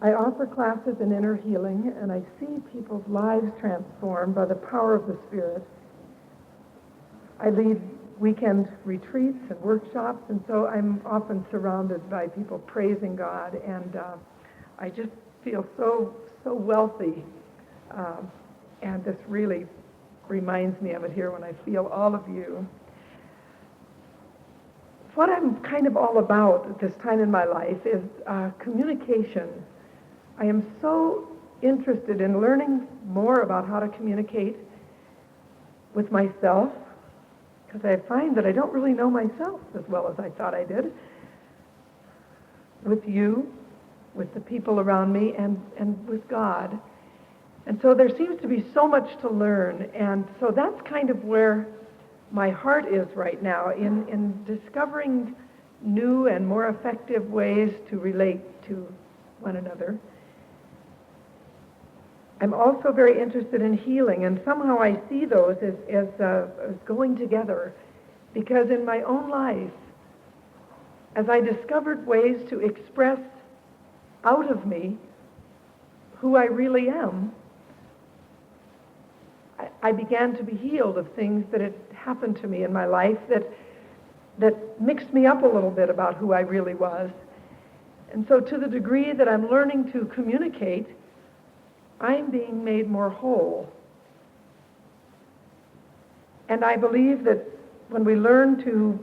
I offer classes in inner healing, and I see people's lives transformed by the power of the Spirit. I lead weekend retreats and workshops, and so I'm often surrounded by people praising God, and I just feel so wealthy, and this really reminds me of it here when I feel all of you. What I'm kind of all about at this time in my life is communication. I am so interested in learning more about how to communicate with myself, because I find that I don't really know myself as well as I thought I did, with you, with the people around me, and with God. And so there seems to be so much to learn, and so that's kind of where my heart is right now, in discovering new and more effective ways to relate to one another. I'm also very interested in healing, and somehow I see those as going together, because in my own life, as I discovered ways to express out of me who I really am, I began to be healed of things that had happened to me in my life that mixed me up a little bit about who I really was. And so to the degree that I'm learning to communicate, I'm being made more whole. And I believe that when we learn to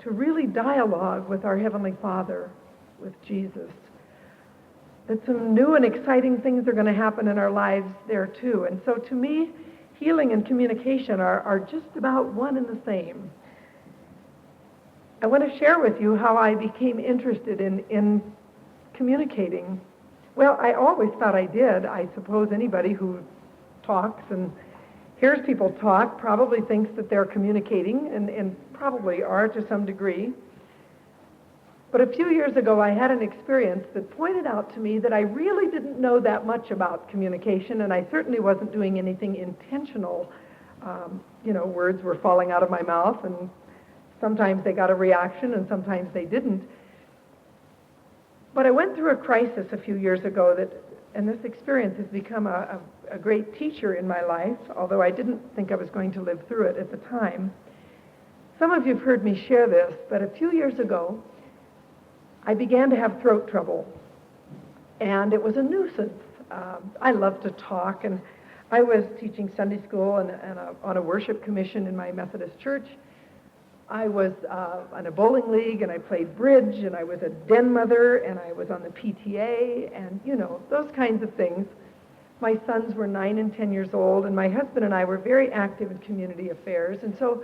really dialogue with our Heavenly Father, with Jesus, that some new and exciting things are going to happen in our lives there too. And so to me, healing and communication are just about one and the same. I want to share with you how I became interested in communicating. Well, I always thought I did. I suppose anybody who talks and hears people talk probably thinks that they're communicating, and probably are to some degree. But a few years ago, I had an experience that pointed out to me that I really didn't know that much about communication, and I certainly wasn't doing anything intentional. Words were falling out of my mouth, and sometimes they got a reaction, and sometimes they didn't. But I went through a crisis a few years ago and this experience has become a great teacher in my life, although I didn't think I was going to live through it at the time. Some of you have heard me share this, but a few years ago, I began to have throat trouble, and it was a nuisance. I love to talk, and I was teaching Sunday school and on a worship commission in my Methodist church. I was on a bowling league, and I played bridge, and I was a den mother, and I was on the PTA, and, those kinds of things. My sons were 9 and 10 years old, and my husband and I were very active in community affairs, and so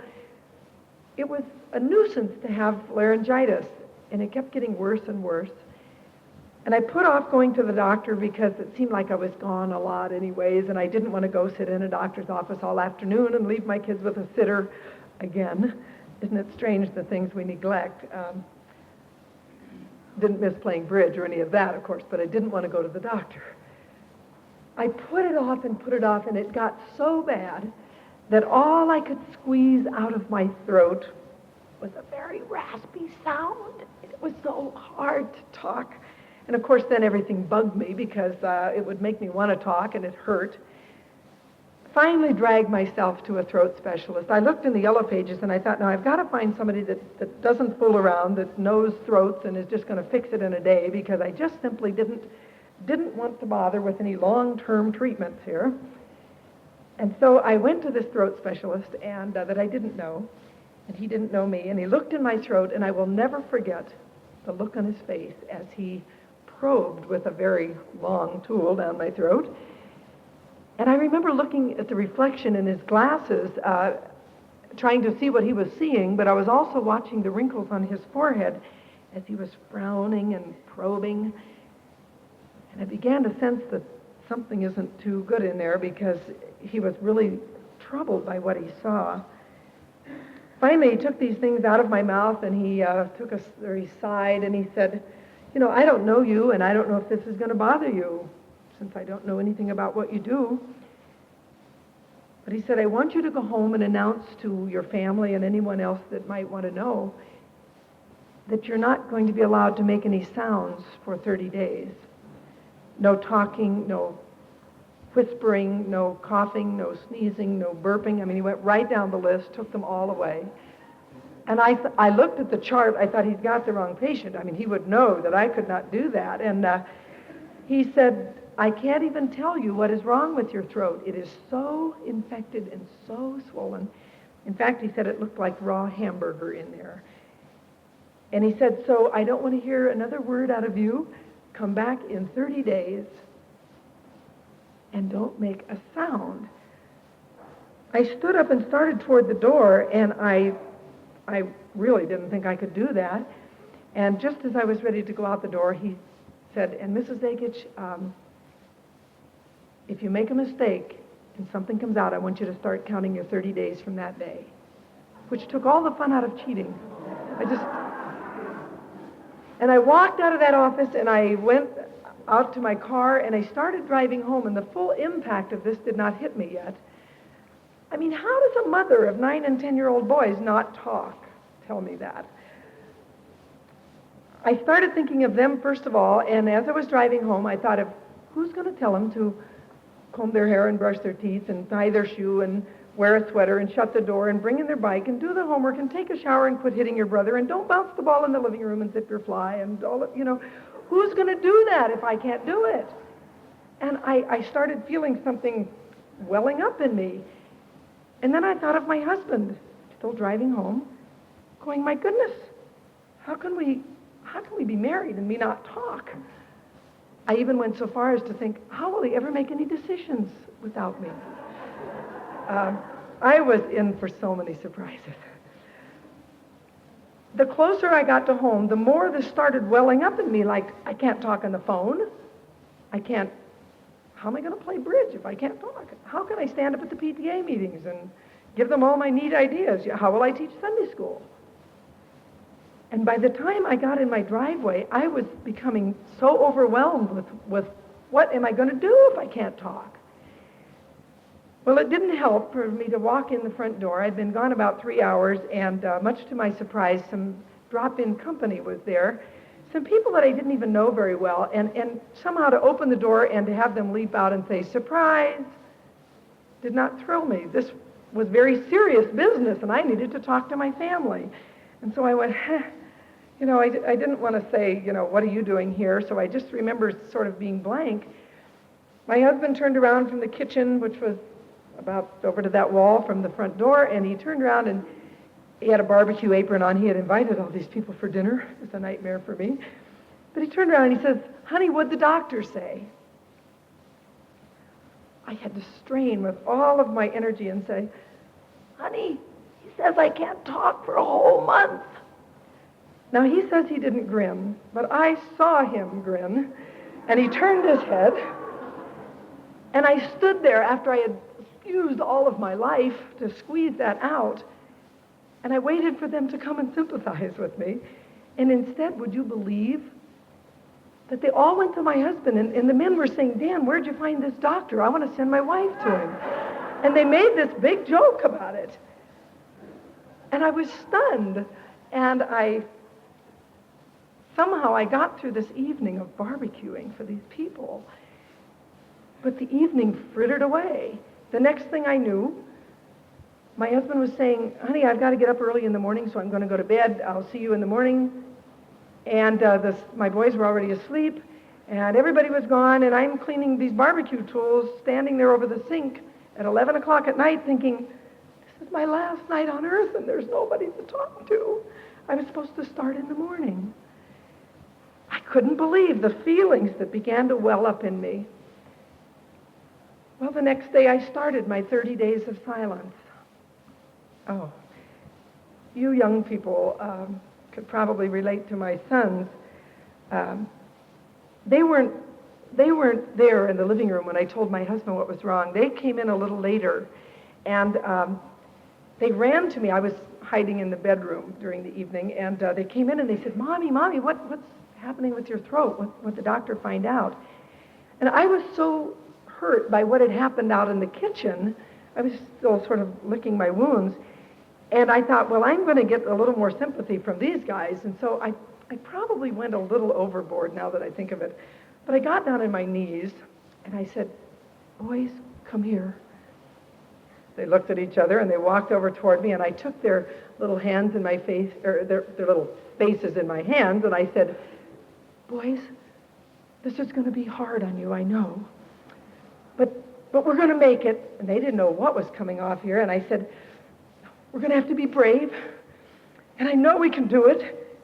it was a nuisance to have laryngitis, and it kept getting worse and worse. And I put off going to the doctor because it seemed like I was gone a lot anyways, and I didn't want to go sit in a doctor's office all afternoon and leave my kids with a sitter again. Isn't it strange, the things we neglect? Didn't miss playing bridge or any of that, of course, but I didn't want to go to the doctor. I put it off, and it got so bad that all I could squeeze out of my throat was a very raspy sound. It was so hard to talk. And of course, then everything bugged me because it would make me want to talk, and it hurt. Finally dragged myself to a throat specialist. I looked in the yellow pages, and I thought, now I've got to find somebody that doesn't fool around, that knows throats and is just going to fix it in a day, because I just simply didn't want to bother with any long-term treatments here. And so I went to this throat specialist, and that I didn't know, and he didn't know me, and he looked in my throat, and I will never forget the look on his face as he probed with a very long tool down my throat. And I remember looking at the reflection in his glasses, trying to see what he was seeing, but I was also watching the wrinkles on his forehead as he was frowning and probing. And I began to sense that something isn't too good in there, because he was really troubled by what he saw. Finally, he took these things out of my mouth, and he sighed, and he said, I don't know you, and I don't know if this is going to bother you, since I don't know anything about what you do. But he said, I want you to go home and announce to your family and anyone else that might want to know that you're not going to be allowed to make any sounds for 30 days. no talking, no whispering, no coughing, no sneezing, no burping. I mean, he went right down the list, took them all away. And I looked at the chart. I thought, he's got the wrong patient. I mean, he would know that I could not do that. And he said, I can't even tell you what is wrong with your throat. It is so infected and so swollen. In fact, he said it looked like raw hamburger in there. And he said, so I don't want to hear another word out of you. Come back in 30 days and don't make a sound. I stood up and started toward the door, and I really didn't think I could do that. And just as I was ready to go out the door, he said, and Mrs. Zakich, if you make a mistake and something comes out, I want you to start counting your 30 days from that day, which took all the fun out of cheating. And I walked out of that office, and I went out to my car, and I started driving home, and the full impact of this did not hit me yet. I mean, how does a mother of 9 and 10-year-old boys not talk? Tell me that. I started thinking of them first of all, and as I was driving home, I thought of who's going to tell them to comb their hair and brush their teeth and tie their shoe and wear a sweater and shut the door and bring in their bike and do their homework and take a shower and quit hitting your brother and don't bounce the ball in the living room and zip your fly and all that, who's going to do that if I can't do it? And I started feeling something welling up in me. And then I thought of my husband, still driving home, going, my goodness, how can we be married and me not talk? I even went so far as to think, how will he ever make any decisions without me? I was in for so many surprises. The closer I got to home, the more this started welling up in me, like, I can't talk on the phone. How am I going to play bridge if I can't talk? How can I stand up at the PTA meetings and give them all my neat ideas? How will I teach Sunday school? And by the time I got in my driveway, I was becoming so overwhelmed with what am I going to do if I can't talk? Well, it didn't help for me to walk in the front door. I'd been gone about 3 hours, and much to my surprise, some drop-in company was there. Some people that I didn't even know very well, and somehow to open the door and to have them leap out and say, surprise, did not thrill me. This was very serious business, and I needed to talk to my family. And so I went, I didn't want to say, what are you doing here? So I just remember sort of being blank. My husband turned around from the kitchen, which was about over to that wall from the front door, and he turned around and he had a barbecue apron on. He had invited all these people for dinner. It was a nightmare for me. But he turned around and he says, honey, what'd the doctor say? I had to strain with all of my energy and say, honey, he says I can't talk for a whole month. Now, he says he didn't grin, but I saw him grin, and he turned his head, and I stood there after I had used all of my life to squeeze that out, and I waited for them to come and sympathize with me. And instead, would you believe that they all went to my husband, and the men were saying, Dan, where'd you find this doctor? I want to send my wife to him. And they made this big joke about it. And I was stunned, and somehow I got through this evening of barbecuing for these people. But the evening frittered away. The next thing I knew, my husband was saying, honey, I've got to get up early in the morning, so I'm going to go to bed. I'll see you in the morning. And my boys were already asleep, and everybody was gone, and I'm cleaning these barbecue tools, standing there over the sink at 11 o'clock at night thinking, this is my last night on earth, and there's nobody to talk to. I was supposed to start in the morning. I couldn't believe the feelings that began to well up in me. Well, the next day I started my 30 days of silence. Oh, you young people could probably relate to my sons. They weren't there in the living room when I told my husband what was wrong. They came in a little later, and they ran to me. I was hiding in the bedroom during the evening, and they came in and they said, Mommy, what's happening with your throat? What did the doctor find out? And I was so hurt by what had happened out in the kitchen. I was still sort of licking my wounds. And I thought, well, I'm going to get a little more sympathy from these guys. And so I probably went a little overboard now that I think of it. But I got down on my knees, and I said, boys, come here. They looked at each other, and they walked over toward me, and I took their little hands in my face, or their little faces in my hands, and I said, boys, this is going to be hard on you, I know. But we're going to make it. And they didn't know what was coming off here, and I said, we're going to have to be brave, and I know we can do it.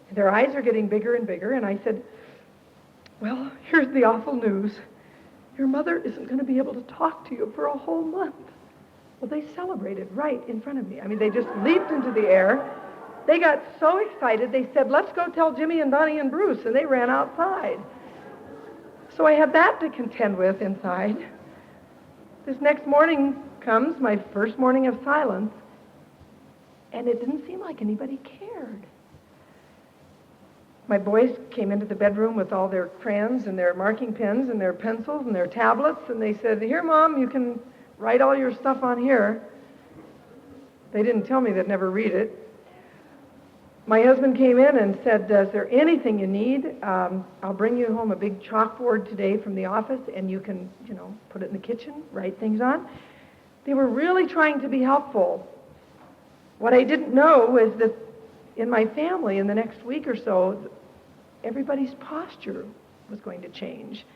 And their eyes are getting bigger and bigger, and I said, well, here's the awful news. Your mother isn't going to be able to talk to you for a whole month. Well, they celebrated right in front of me. I mean, they just leaped into the air. They got so excited, they said, let's go tell Jimmy and Donnie and Bruce, and they ran outside. So I had that to contend with inside. This next morning comes, my first morning of silence, and it didn't seem like anybody cared. My boys came into the bedroom with all their crayons and their marking pens and their pencils and their tablets, and they said, here, Mom, you can write all your stuff on here. They didn't tell me they'd never read it. My husband came in and said, is there anything you need? I'll bring you home a big chalkboard today from the office, and you can, put it in the kitchen, write things on. They were really trying to be helpful. What I didn't know was that in my family, in the next week or so, everybody's posture was going to change.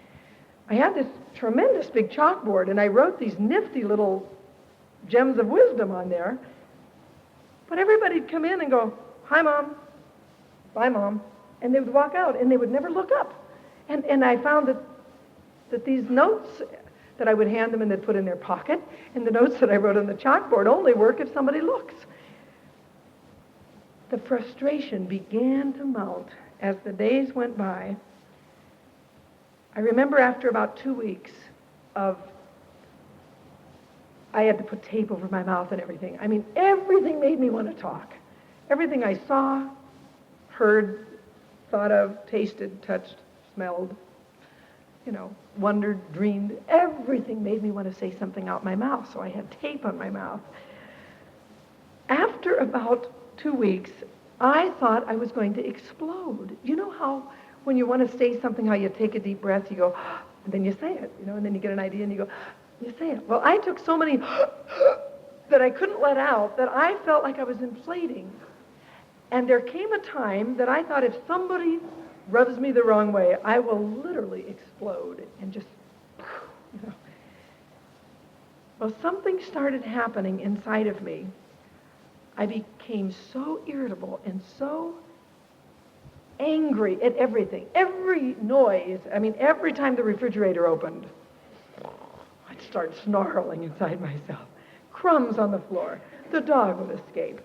I had this tremendous big chalkboard, and I wrote these nifty little gems of wisdom on there. But everybody'd come in and go, hi, Mom. Bye, Mom. And they would walk out, and they would never look up. And I found that these notes that I would hand them and they'd put in their pocket, and the notes that I wrote on the chalkboard only work if somebody looks. The frustration began to mount as the days went by. I remember after about 2 weeks I had to put tape over my mouth and everything. I mean, everything made me want to talk. Everything I saw, heard, thought of, tasted, touched, smelled, wondered, dreamed, everything made me want to say something out my mouth, so I had tape on my mouth. After about 2 weeks, I thought I was going to explode. You know how when you want to say something, how you take a deep breath, you go, and then you say it, and then you get an idea and you go, you say it. Well, I took so many that I couldn't let out that I felt like I was inflating. And there came a time that I thought if somebody rubs me the wrong way, I will literally explode and just, Well, something started happening inside of me. I became so irritable and so angry at everything. Every noise, every time the refrigerator opened, I'd start snarling inside myself. Crumbs on the floor. The dog would escape.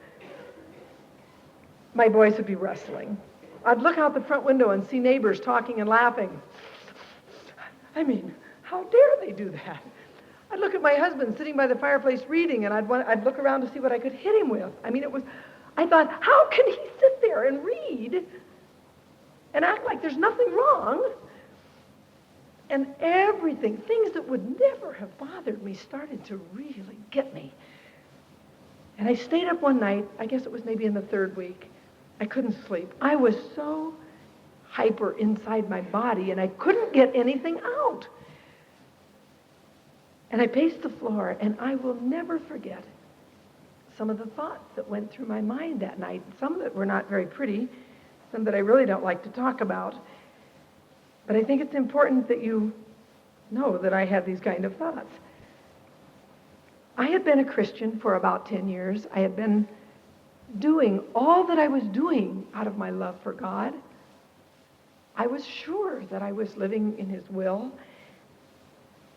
My boys would be wrestling. I'd look out the front window and see neighbors talking and laughing. How dare they do that? I'd look at my husband sitting by the fireplace reading, and I'd look around to see what I could hit him with. I thought, how can he sit there and read and act like there's nothing wrong? And everything, things that would never have bothered me, started to really get me. And I stayed up one night, I guess it was maybe in the 3rd week. I couldn't sleep. I was so hyper inside my body, and I couldn't get anything out. And I paced the floor, and I will never forget some of the thoughts that went through my mind that night. Some that were not very pretty, some that I really don't like to talk about. But I think it's important that you know that I had these kind of thoughts. I had been a Christian for about 10 years. I had been doing all that I was doing out of my love for God. I was sure that I was living in His will.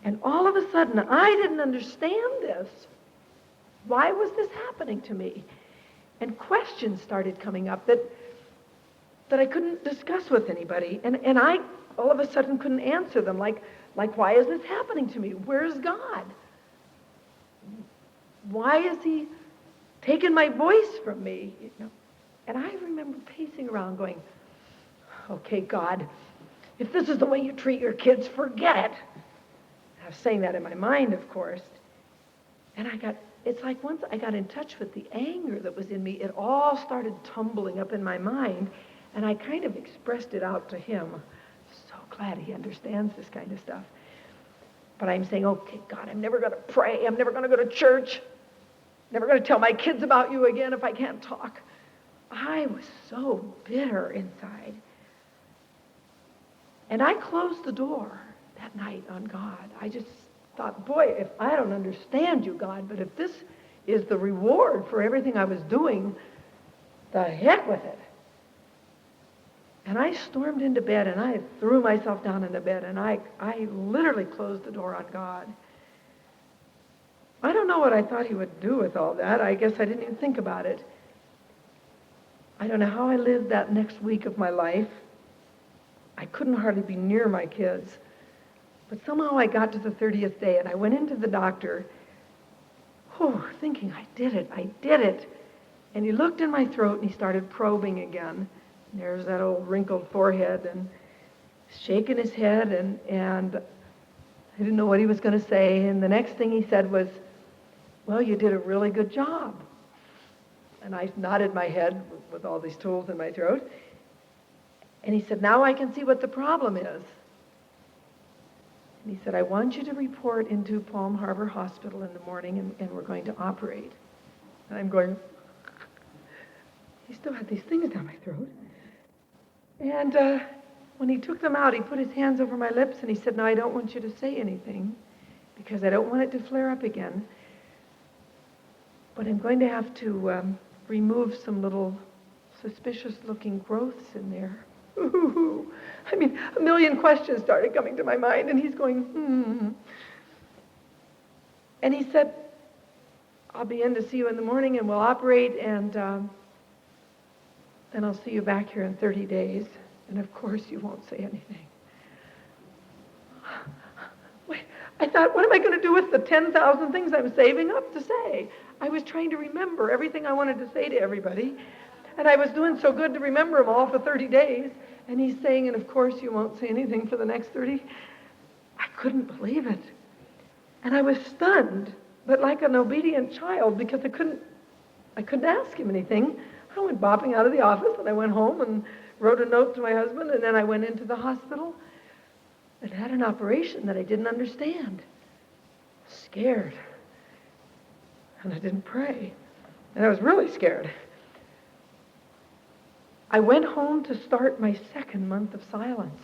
And all of a sudden, I didn't understand this. Why was this happening to me? And questions started coming up that I couldn't discuss with anybody. And I, all of a sudden, couldn't answer them. Like, why is this happening to me? Where's God? Why is He taking my voice from me? And I remember pacing around going, okay, God, if this is the way you treat your kids, forget it. I was saying that in my mind, of course. And it's like once I got in touch with the anger that was in me, it all started tumbling up in my mind, and I kind of expressed it out to Him. So glad he understands this kind of stuff. But I'm saying, okay, God, I'm never going to pray. I'm never going to go to church. Never going to tell my kids about you again if I can't talk. I was so bitter inside. And I closed the door that night on God. I just thought, boy, if I don't understand you, God, but if this is the reward for everything I was doing, the heck with it. And I stormed into bed, and I threw myself down in the bed, and I literally closed the door on God. I don't know what I thought he would do with all that. I guess I didn't even think about it. I don't know how I lived that next week of my life. I couldn't hardly be near my kids. But somehow I got to the 30th day, and I went into the doctor, thinking, I did it. And he looked in my throat, and he started probing again. And there's that old wrinkled forehead, and shaking his head, and I didn't know what he was going to say. And the next thing he said was, well, you did a really good job. And I nodded my head with all these tools in my throat. And he said, now I can see what the problem is. And he said, I want you to report into Palm Harbor Hospital in the morning, and we're going to operate. And I'm going, he still had these things down my throat. And when he took them out, he put his hands over my lips, and he said, no, I don't want you to say anything, because I don't want it to flare up again. But I'm going to have to remove some little suspicious-looking growths in there. I mean, a million questions started coming to my mind, and he's going, And he said, I'll be in to see you in the morning, and we'll operate, and then I'll see you back here in 30 days. And of course, you won't say anything. Wait, I thought, what am I going to do with the 10,000 things I'm saving up to say? I was trying to remember everything I wanted to say to everybody. And I was doing so good to remember them all for 30 days. And he's saying, and of course you won't say anything for the next 30. I couldn't believe it. And I was stunned, but like an obedient child, because I couldn't ask him anything. I went bopping out of the office, and I went home and wrote a note to my husband, and then I went into the hospital and had an operation that I didn't understand. Scared. And I didn't pray. And I was really scared. I went home to start my second month of silence.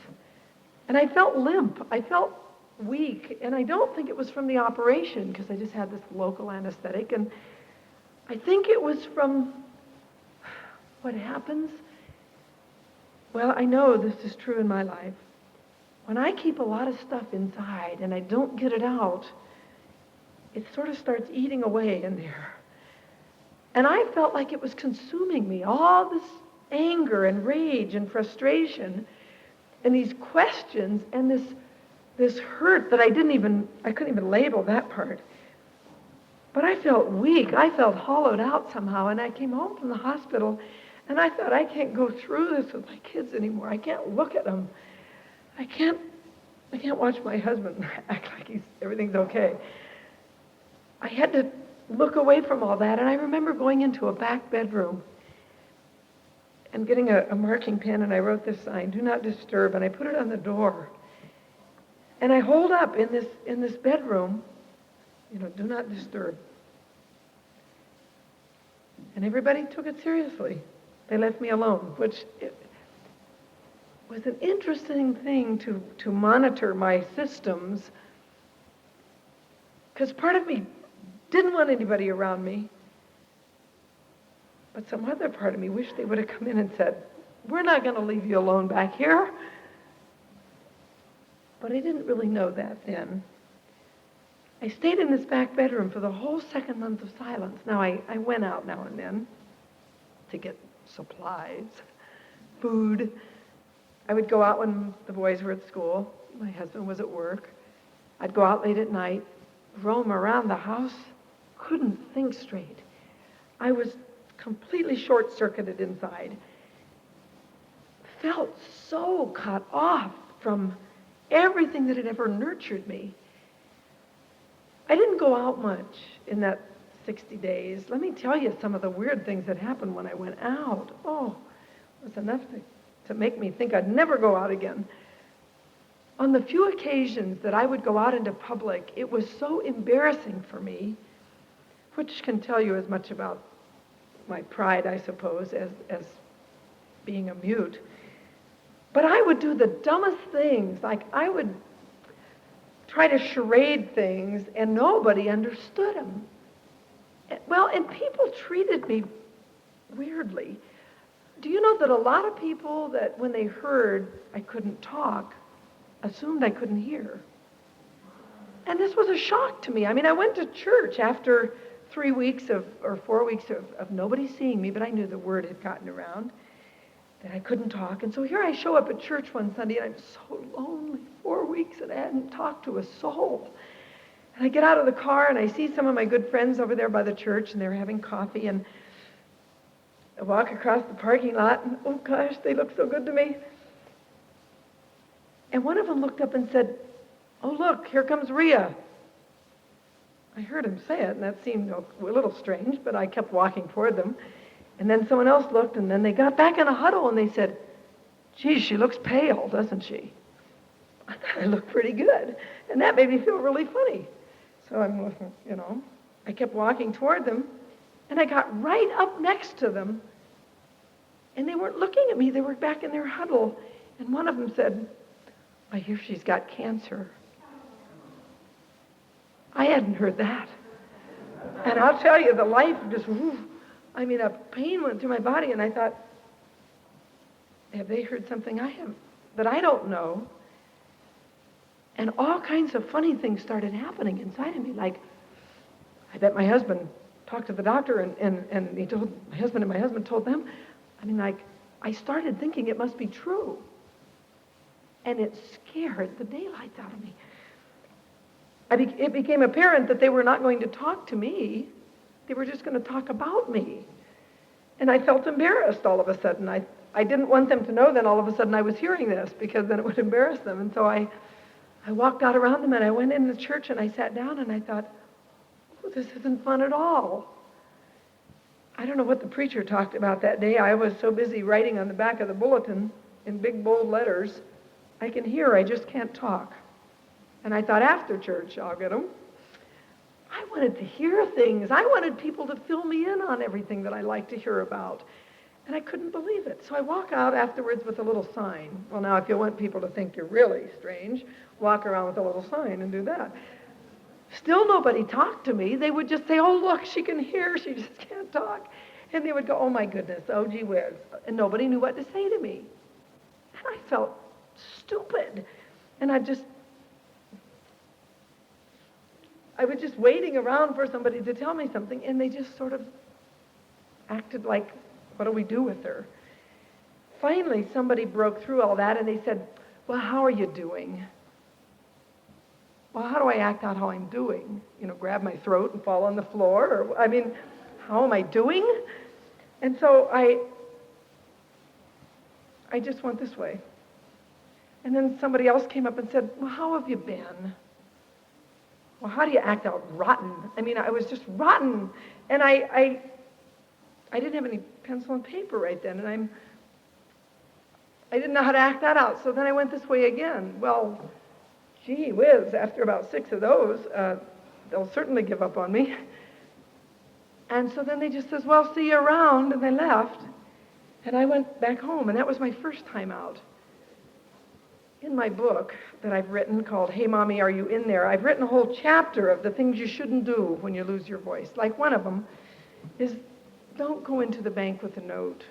And I felt limp. I felt weak. And I don't think it was from the operation, because I just had this local anesthetic. And I think it was from what happens. Well, I know this is true in my life. When I keep a lot of stuff inside and I don't get it out, it sort of starts eating away in there. And I felt like it was consuming me, all this anger and rage and frustration and these questions and this hurt that I couldn't even label that part. But I felt weak. I felt hollowed out somehow. And I came home from the hospital, and I thought, I can't go through this with my kids anymore. I can't look at them. I can't watch my husband act like everything's okay. I had to look away from all that. And I remember going into a back bedroom and getting a marking pen, and I wrote this sign, "Do not disturb," and I put it on the door. And I hold up in this bedroom, "Do not disturb." And everybody took it seriously. They left me alone, which was an interesting thing to monitor my systems, because part of me didn't want anybody around me, but some other part of me wished they would have come in and said, "We're not going to leave you alone back here." But I didn't really know that then. I stayed in this back bedroom for the whole second month of silence. Now, I went out now and then to get supplies, food. I would go out when the boys were at school. My husband was at work. I'd go out late at night, roam around the house, couldn't think straight. I was completely short-circuited inside. Felt so cut off from everything that had ever nurtured me. I didn't go out much in that 60 days. Let me tell you some of the weird things that happened when I went out. Oh, it was enough to make me think I'd never go out again. on the few occasions that I would go out into public, it was so embarrassing for me, which can tell you as much about my pride, I suppose, as being a mute. But I would do the dumbest things. Like I would try to charade things, and nobody understood them. Well, and people treated me weirdly. Do you know that a lot of people that when they heard I couldn't talk, assumed I couldn't hear? And this was a shock to me. I mean, I went to church after 3 weeks or 4 weeks of nobody seeing me, but I knew the word had gotten around that I couldn't talk. And so here I show up at church one Sunday, and I'm so lonely, 4 weeks, and I hadn't talked to a soul. And I get out of the car, and I see some of my good friends over there by the church, and they're having coffee, and I walk across the parking lot, and oh gosh, they look so good to me. And one of them looked up and said, "Oh look, here comes Rhea." I heard him say it, and that seemed a little strange, but I kept walking toward them. And then someone else looked, and then they got back in a huddle, and they said, "Geez, she looks pale, doesn't she?" I thought I looked pretty good, and that made me feel really funny. So I kept walking toward them, and I got right up next to them, and they weren't looking at me. They were back in their huddle, and one of them said, "I hear she's got cancer." I hadn't heard that. And I'll tell you, the life just, a pain went through my body, and I thought, have they heard something I have that I don't know? And all kinds of funny things started happening inside of me. Like, I bet my husband talked to the doctor, and he told my husband, and my husband told them. I started thinking it must be true. And it scared the daylights out of me. It became apparent that they were not going to talk to me. They were just going to talk about me. And I felt embarrassed all of a sudden. I didn't want them to know then all of a sudden I was hearing this, because then it would embarrass them. And so I walked out around them, and I went into the church, and I sat down, and I thought, oh, this isn't fun at all. I don't know what the preacher talked about that day. I was so busy writing on the back of the bulletin in big bold letters, "I can hear, I just can't talk." And I thought, after church, I'll get them. I wanted to hear things. I wanted people to fill me in on everything that I like to hear about. And I couldn't believe it. So I walk out afterwards with a little sign. Well, now, if you want people to think you're really strange, walk around with a little sign and do that. Still nobody talked to me. They would just say, "Oh, look, she can hear, she just can't talk." And they would go, "Oh, my goodness, oh, gee whiz." And nobody knew what to say to me. And I felt stupid. And I was just waiting around for somebody to tell me something, and they just sort of acted like, what do we do with her? Finally, somebody broke through all that, and they said, "Well, how are you doing?" Well, how do I act out how I'm doing? Grab my throat and fall on the floor? Or, how am I doing? And so I just went this way. And then somebody else came up and said, "Well, how have you been?" Well, how do you act out rotten? I was just rotten. And I didn't have any pencil and paper right then, and I didn't know how to act that out. So then I went this way again. Well, gee whiz, after about 6 of those, they'll certainly give up on me. And so then they just says, "Well, see you around," and they left. And I went back home, and that was my first time out. In my book that I've written called "Hey, Mommy, Are You In There?" I've written a whole chapter of the things you shouldn't do when you lose your voice. Like one of them is, don't go into the bank with a note.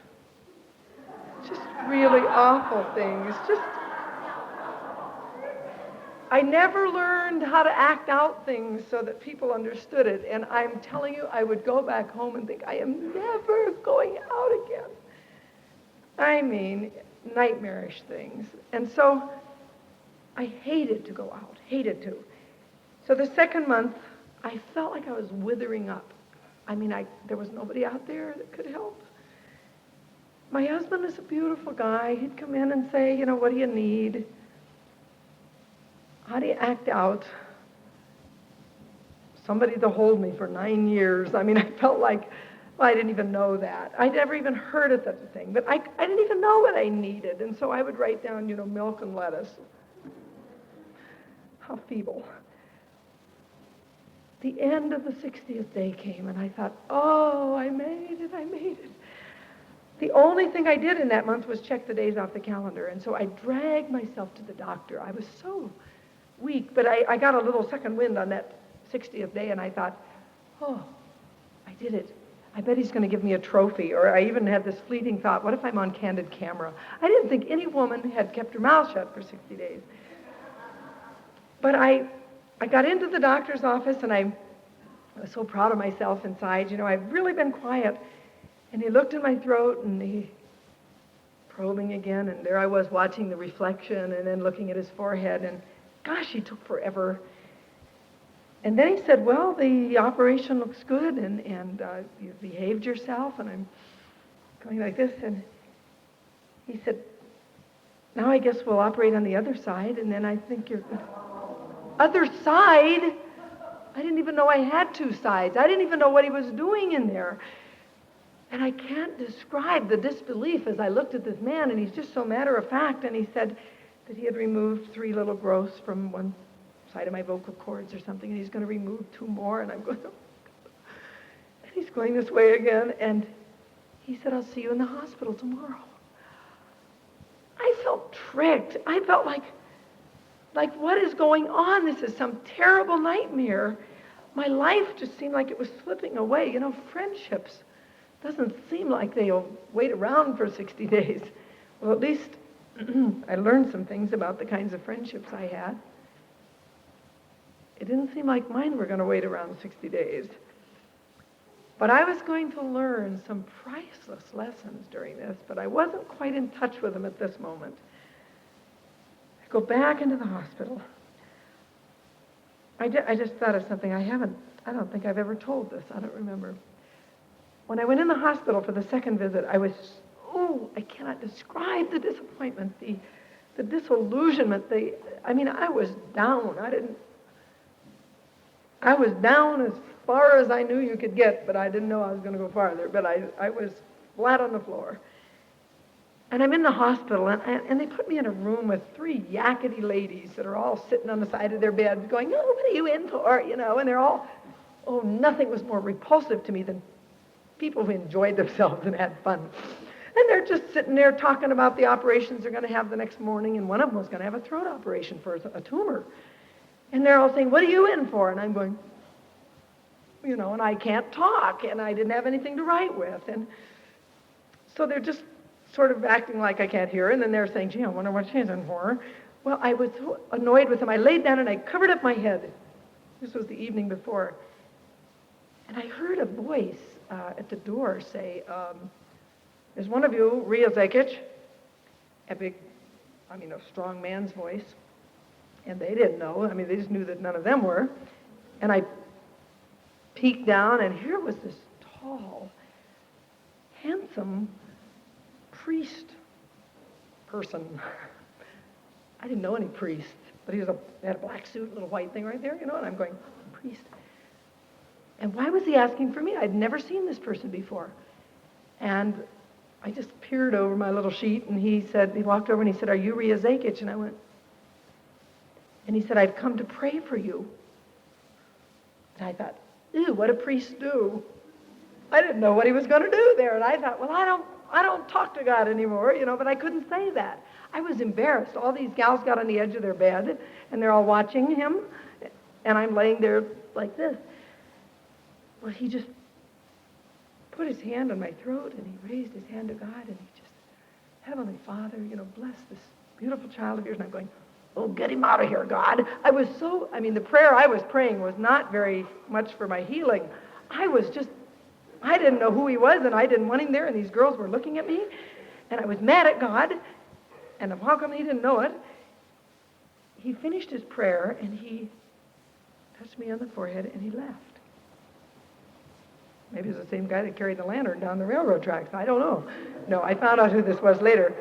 Just really awful things. I never learned how to act out things so that people understood it. And I'm telling you, I would go back home and think, I am never going out again. Nightmarish things. And so I hated to go out, hated to. So the second month, I felt like I was withering up. There was nobody out there that could help. My husband is a beautiful guy. He'd come in and say, "What do you need? How do you act out?" Somebody to hold me for 9 years. I felt like, well, I didn't even know that. I'd never even heard of such a thing. But I didn't even know what I needed. And so I would write down, milk and lettuce. feeble. The end of the 60th day came, and I thought, oh, I made it. The only thing I did in that month was check the days off the calendar, and so I dragged myself to the doctor. I was so weak, but I got a little second wind on that 60th day, and I thought, oh, I did it. I bet he's going to give me a trophy. Or I even had this fleeting thought, what if I'm on candid camera? I didn't think any woman had kept her mouth shut for 60 days. But I got into the doctor's office, and I was so proud of myself inside. I've really been quiet. And he looked in my throat, and he probing again, and there I was watching the reflection and then looking at his forehead, and gosh, he took forever. And then he said, well, the operation looks good, and you've behaved yourself, and I'm going like this, and he said, now I guess we'll operate on the other side, and then I think you're good. Other side? I didn't even know I had two sides. I didn't even know what he was doing in there. And I can't describe the disbelief as I looked at this man, and he's just so matter of fact, and he said that he had removed 3 little growths from one side of my vocal cords or something, and he's going to remove 2 more, and I'm going, oh, and he's going this way again, and he said, I'll see you in the hospital tomorrow. I felt tricked. I felt like what is going on? This is some terrible nightmare. My life just seemed like it was slipping away. Friendships doesn't seem like they'll wait around for 60 days. Well, at least I learned some things about the kinds of friendships I had. It didn't seem like mine were going to wait around 60 days. But I was going to learn some priceless lessons during this, but I wasn't quite in touch with them at this moment. I go back into the hospital. I just thought of something I don't think I've ever told this. I don't remember. When I went in the hospital for the second visit, I cannot describe the disappointment, the disillusionment, I was down. I was down as far as I knew you could get, but I didn't know I was going to go farther. But I was flat on the floor. And I'm in the hospital, and they put me in a room with 3 yakety ladies that are all sitting on the side of their beds going, oh, what are you in for? And they're all, nothing was more repulsive to me than people who enjoyed themselves and had fun. And they're just sitting there talking about the operations they're going to have the next morning, and one of them was going to have a throat operation for a tumor. And they're all saying, what are you in for? And I'm going, and I can't talk, and I didn't have anything to write with. And so they're just sort of acting like I can't hear, and then they're saying, gee, I wonder what she's in for. Well, I was so annoyed with them. I laid down and I covered up my head. This was the evening before. And I heard a voice at the door say, there's one of you, Rhea Zakich, a strong man's voice. And they didn't know. They just knew that none of them were. And I peeked down, and here was this tall, handsome priest person. I didn't know any priests, but he had a black suit, little white thing right there, and I'm going, priest. And why was he asking for me? I'd never seen this person before. And I just peered over my little sheet, and he walked over and he said, are you Rhea Zakich? And I went, and he said, I've come to pray for you. And I thought, ew, what do priests do? I didn't know what he was going to do there. And I thought, well, I don't talk to God anymore, but I couldn't say that. I was embarrassed. All these gals got on the edge of their bed, and they're all watching him, and I'm laying there like this. Well, he just put his hand on my throat, and he raised his hand to God, and he just, Heavenly Father, bless this beautiful child of yours. And I'm going, oh, get him out of here, God. I was so, the prayer I was praying was not very much for my healing. I didn't know who he was, and I didn't want him there, and these girls were looking at me, and I was mad at God, and how come he didn't know it? He finished his prayer, and he touched me on the forehead, and he left. Maybe it was the same guy that carried the lantern down the railroad tracks. I don't know. No, I found out who this was later.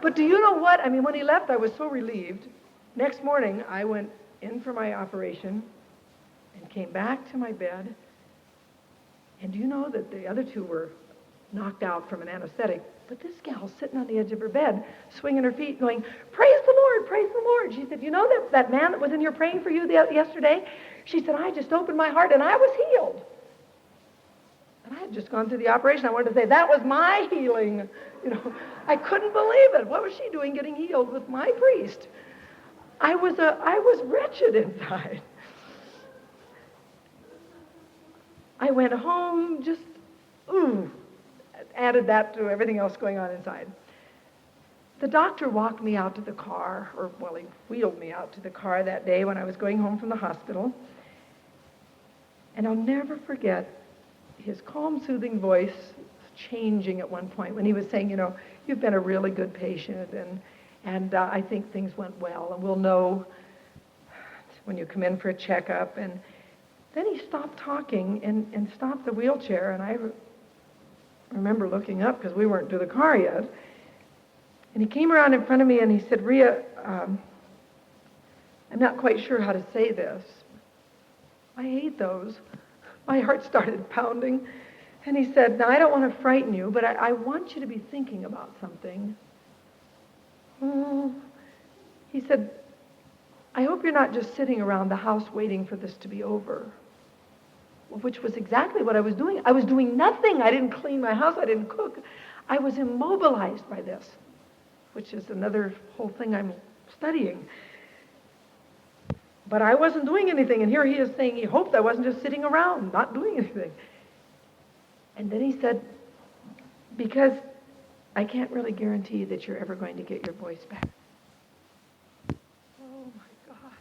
But do you know what? When he left, I was so relieved. Next morning, I went in for my operation and came back to my bed. And do you know that the other 2 were knocked out from an anesthetic But this gal's sitting on the edge of her bed, swinging her feet, going, praise the Lord, praise the Lord. She said, you know that man that was in here praying for you yesterday? She said, I just opened my heart and I was healed. And I had just gone through the operation. I wanted to say, that was my healing. I couldn't believe it. What was she doing getting healed with my priest? I was wretched inside. I went home, just, added that to everything else going on inside. The doctor walked me out to the car, he wheeled me out to the car that day when I was going home from the hospital. And I'll never forget his calm, soothing voice changing at one point when he was saying, you've been a really good patient, and I think things went well, and we'll know when you come in for a checkup. And then he stopped talking and stopped the wheelchair, and I remember looking up because we weren't to the car yet. And he came around in front of me and he said, Rhea, I'm not quite sure how to say this. I hate those. My heart started pounding. And he said, now I don't want to frighten you, but I want you to be thinking about something. He said, I hope you're not just sitting around the house waiting for this to be over. Which was exactly what I was doing. I was doing nothing. I didn't clean my house. I didn't cook. I was immobilized by this, which is another whole thing I'm studying. But I wasn't doing anything. And here he is saying he hoped I wasn't just sitting around, not doing anything. And then he said, because I can't really guarantee that you're ever going to get your voice back. Oh, my God.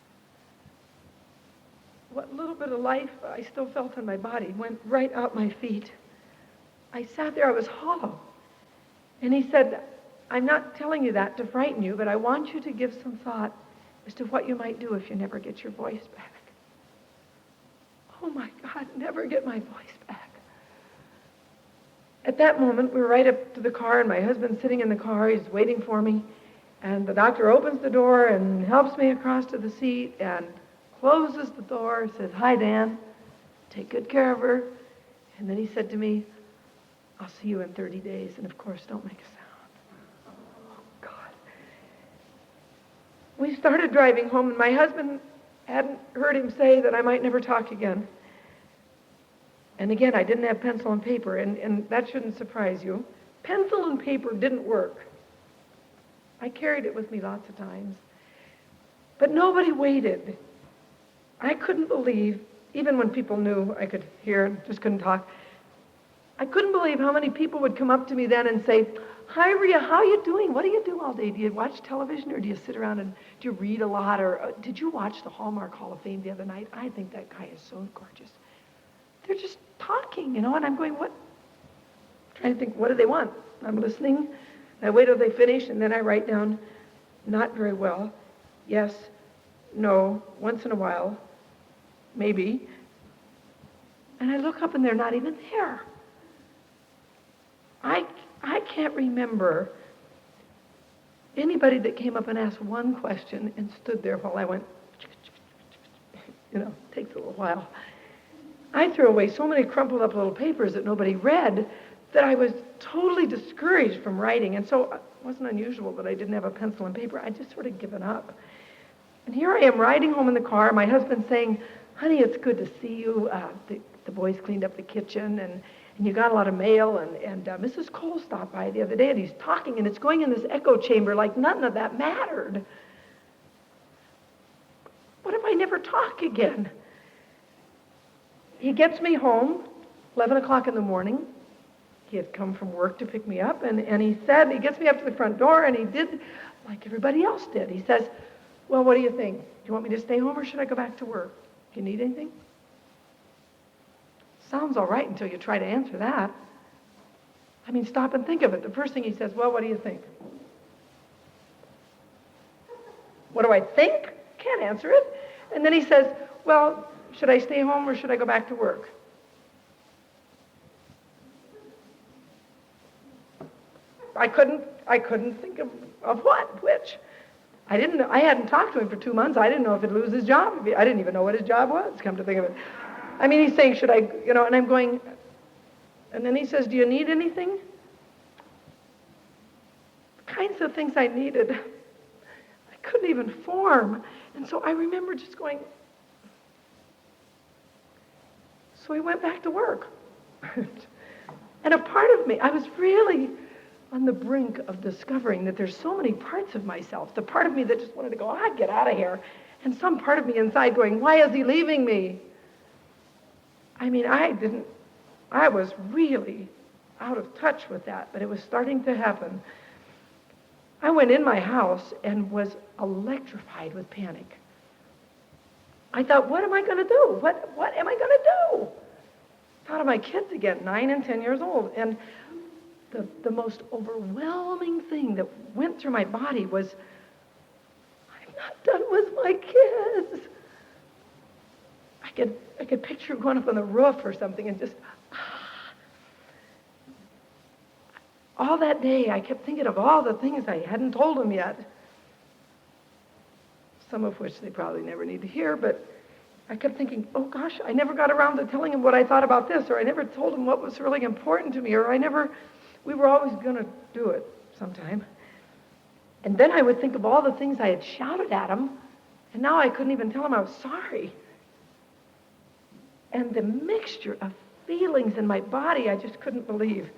What little bit of life I still felt in my body went right out my feet. I sat there, I was hollow. And he said, I'm not telling you that to frighten you, but I want you to give some thought as to what you might do if you never get your voice back. Oh my God, never get my voice back. At that moment, we were right up to the car, and my husband's sitting in the car. He's waiting for me. And the doctor opens the door and helps me across to the seat and closes the door, says, hi, Dan. Take good care of her. And then he said to me, I'll see you in 30 days. And of course, don't make a sound. Oh, God. We started driving home, and my husband hadn't heard him say that I might never talk again. And again, I didn't have pencil and paper, and that shouldn't surprise you. Pencil and paper didn't work. I carried it with me lots of times. But nobody waited. I couldn't believe, even when people knew I could hear and just couldn't talk, I couldn't believe how many people would come up to me then and say, hi, Rhea, how are you doing? What do you do all day? Do you watch television, or do you sit around and do you read a lot? Or did you watch the Hallmark Hall of Fame the other night? I think that guy is so gorgeous. They're just talking, and I'm going, what? I'm trying to think, what do they want? I'm listening. I wait till they finish, and then I write down, not very well, yes, no, once in a while, maybe. And I look up, and they're not even there. I can't remember anybody that came up and asked one question and stood there while I went, takes a little while. I threw away so many crumpled up little papers that nobody read that I was totally discouraged from writing. And so it wasn't unusual that I didn't have a pencil and paper. I just sort of given up. And here I am riding home in the car, my husband saying, honey, it's good to see you. The boys cleaned up the kitchen, and you got a lot of mail, and Mrs. Cole stopped by the other day, and he's talking, and it's going in this echo chamber like nothing of that mattered. What if I never talk again? He gets me home, 11 o'clock in the morning. He had come from work to pick me up, and he said, he gets me up to the front door, and he did like everybody else did. He says, well, what do you think? Do you want me to stay home, or should I go back to work? Do you need anything? Sounds all right until you try to answer that. I mean, stop and think of it. The first thing he says, well, what do you think? What do I think? Can't answer it. And then he says, well, should I stay home or should I go back to work? I couldn't think of what, which. I hadn't talked to him for 2 months. I didn't know if he'd lose his job. I didn't even know what his job was, come to think of it. I mean, he's saying, should I, and I'm going, and then he says, do you need anything? kinds of things I needed, I couldn't even form. And so I remember just going, so I went back to work. And a part of me, I was really on the brink of discovering that there's so many parts of myself. The part of me that just wanted to go, get out of here. And some part of me inside going, why is he leaving me? I mean, I was really out of touch with that, but it was starting to happen. I went in my house and was electrified with panic. I thought, what am I going to do? What am I going to do? Thought of my kids again, 9 and 10 years old. And the most overwhelming thing that went through my body was, I'm not done with my kids. I could picture going up on the roof or something and just, all that day I kept thinking of all the things I hadn't told them yet. Some of which they probably never need to hear, but I kept thinking, oh gosh, I never got around to telling him what I thought about this, or I never told him what was really important to me, or we were always going to do it sometime. And then I would think of all the things I had shouted at him, and now I couldn't even tell him I was sorry. And the mixture of feelings in my body, I just couldn't believe.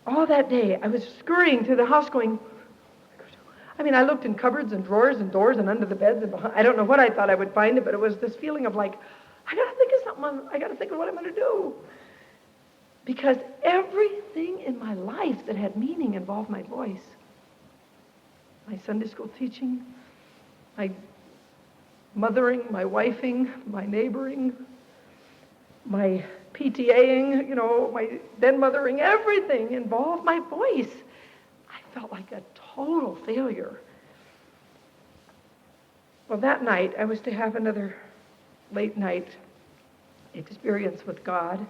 All that day, I was scurrying through the house going, I looked in cupboards and drawers and doors and under the beds and behind. I don't know what I thought I would find it, but it was this feeling of like, I got to think of something. I got to think of what I'm going to do. Because everything in my life that had meaning involved my voice. My Sunday school teaching, my mothering, my wifing, my neighboring, my PTAing, my then mothering, everything involved my voice. I felt like a total failure. Well, that night, I was to have another late night experience with God.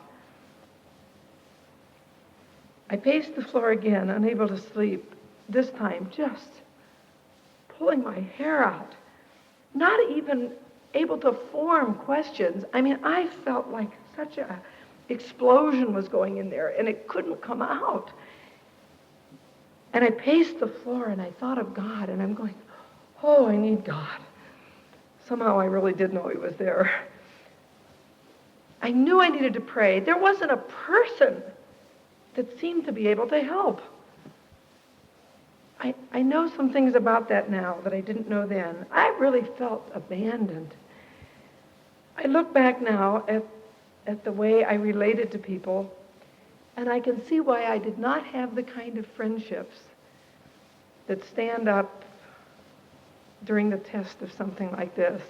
I paced the floor again, unable to sleep, this time just pulling my hair out, not even able to form questions. I felt like such an explosion was going in there, and it couldn't come out. And I paced the floor, and I thought of God, and I'm going, oh, I need God. Somehow I really did know he was there. I knew I needed to pray. There wasn't a person that seemed to be able to help. I know some things about that now that I didn't know then. I really felt abandoned. I look back now at the way I related to people, and I can see why I did not have the kind of friendships that stand up during the test of something like this.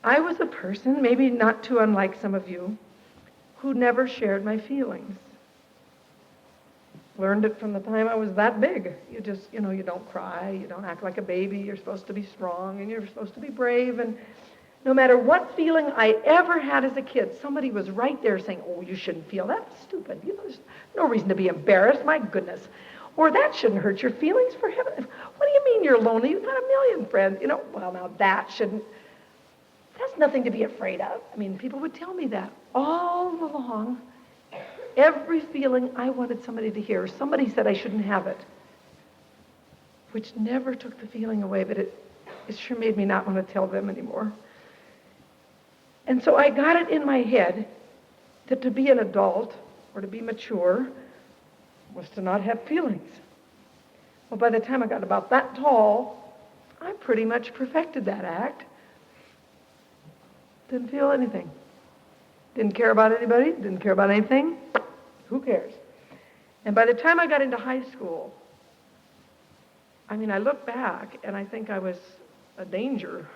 I was a person, maybe not too unlike some of you, who never shared my feelings. Learned it from the time I was that big. You just, you don't cry, you don't act like a baby, you're supposed to be strong, and you're supposed to be brave, and no matter what feeling I ever had as a kid, somebody was right there saying, oh, you shouldn't feel that. That's stupid. There's no reason to be embarrassed. My goodness. Or that shouldn't hurt your feelings, for heaven. What do you mean you're lonely? You've got a million friends. Well, now that's nothing to be afraid of. People would tell me that all along. Every feeling I wanted somebody to hear, somebody said I shouldn't have it, which never took the feeling away, but it sure made me not want to tell them anymore. And so I got it in my head that to be an adult or to be mature was to not have feelings. Well, by the time I got about that tall, I pretty much perfected that act. Didn't feel anything. Didn't care about anybody, didn't care about anything. Who cares? And by the time I got into high school, I look back and I think I was a danger.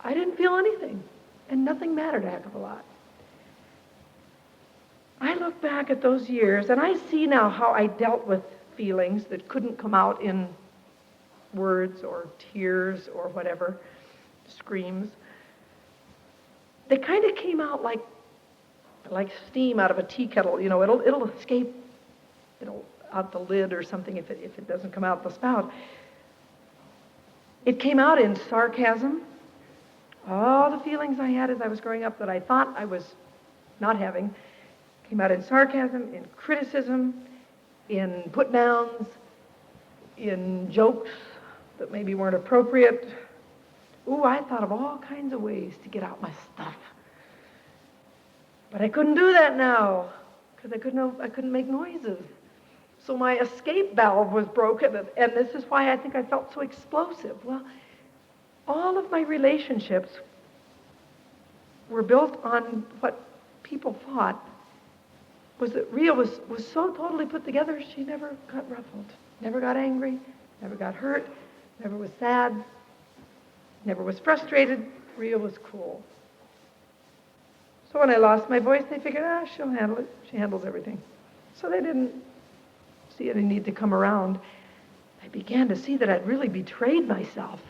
I didn't feel anything, and nothing mattered a heck of a lot. I look back at those years, and I see now how I dealt with feelings that couldn't come out in words or tears or whatever, screams. They kind of came out like steam out of a tea kettle. It'll escape, out the lid or something if it doesn't come out the spout. It came out in sarcasm. All the feelings I had as I was growing up that I thought I was not having came out in sarcasm, in criticism, in put-downs, in jokes that maybe weren't appropriate. Ooh, I thought of all kinds of ways to get out my stuff. But I couldn't do that now because I couldn't make noises. So my escape valve was broken, and this is why I think I felt so explosive. Well, all of my relationships were built on what people thought was that Rhea was so totally put together, she never got ruffled, never got angry, never got hurt, never was sad, never was frustrated. Rhea was cool. So when I lost my voice, they figured, she'll handle it. She handles everything. So they didn't see any need to come around. I began to see that I'd really betrayed myself.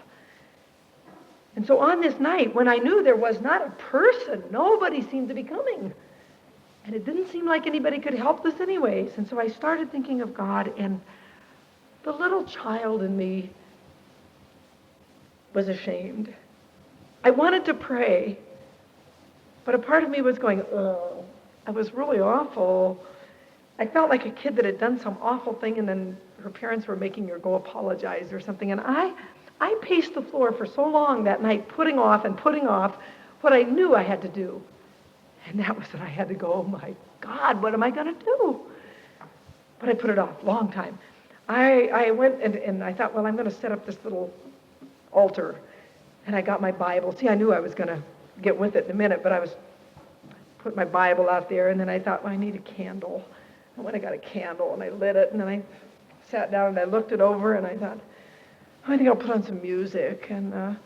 And so on this night, when I knew there was not a person, nobody seemed to be coming. And it didn't seem like anybody could help us anyways. And so I started thinking of God, and the little child in me was ashamed. I wanted to pray, but a part of me was going, oh, I was really awful. I felt like a kid that had done some awful thing, and then her parents were making her go apologize or something. And I paced the floor for so long that night, putting off what I knew I had to do. And that was that I had to go, oh my God, what am I going to do? But I put it off a long time. I went and I thought, well, I'm going to set up this little altar. And I got my Bible. See, I knew I was going to get with it in a minute, but I put my Bible out there, and then I thought, well, I need a candle. And when I got a candle, and I lit it, and then I sat down and I looked it over, and I thought, I think I'll put on some music. And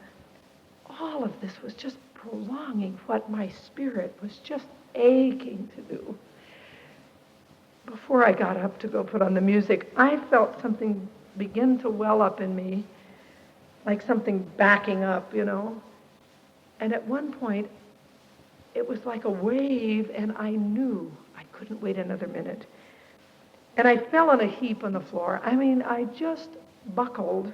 all of this was just prolonging what my spirit was just aching to do. Before I got up to go put on the music, I felt something begin to well up in me, like something backing up, And at one point, it was like a wave, and I knew I couldn't wait another minute. And I fell in a heap on the floor. I just buckled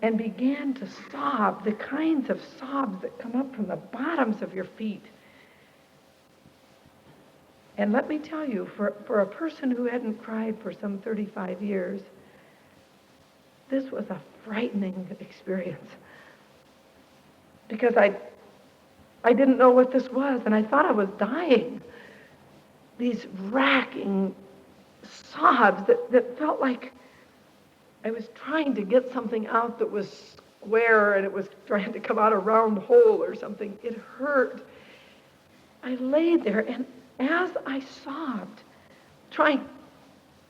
and began to sob, the kinds of sobs that come up from the bottoms of your feet. And let me tell you, for a person who hadn't cried for some 35 years, this was a frightening experience. Because I didn't know what this was, and I thought I was dying. These racking sobs that felt like I was trying to get something out that was square, and it was trying to come out a round hole or something. It hurt. I laid there, and as I sobbed, trying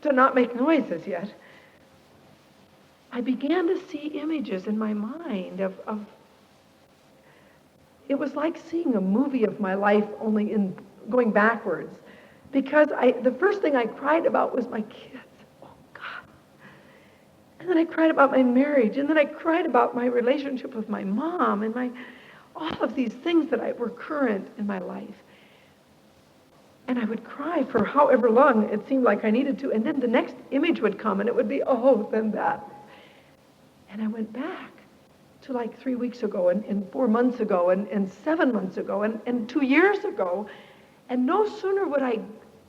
to not make noises yet, I began to see images in my mind of it was like seeing a movie of my life, only in going backwards. Because the first thing I cried about was my kids. Oh, God. And then I cried about my marriage. And then I cried about my relationship with my mom and all of these things that were current in my life. And I would cry for however long it seemed like I needed to. And then the next image would come, and it would be, oh, then that. And I went back to like 3 weeks ago, and 4 months ago, and 7 months ago, and 2 years ago. And no sooner would I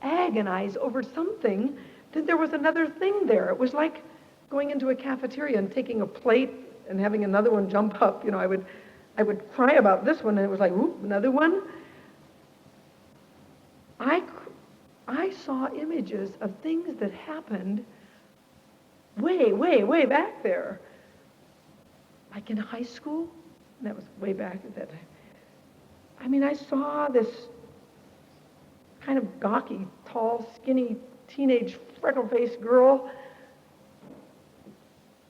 agonize over something than there was another thing there. It was like going into a cafeteria and taking a plate and having another one jump up. I would cry about this one, and it was like, whoop, another one. I saw images of things that happened way, way, way back there. Like in high school, and that was way back at that time. I saw this kind of gawky, tall, skinny, teenage, freckle-faced girl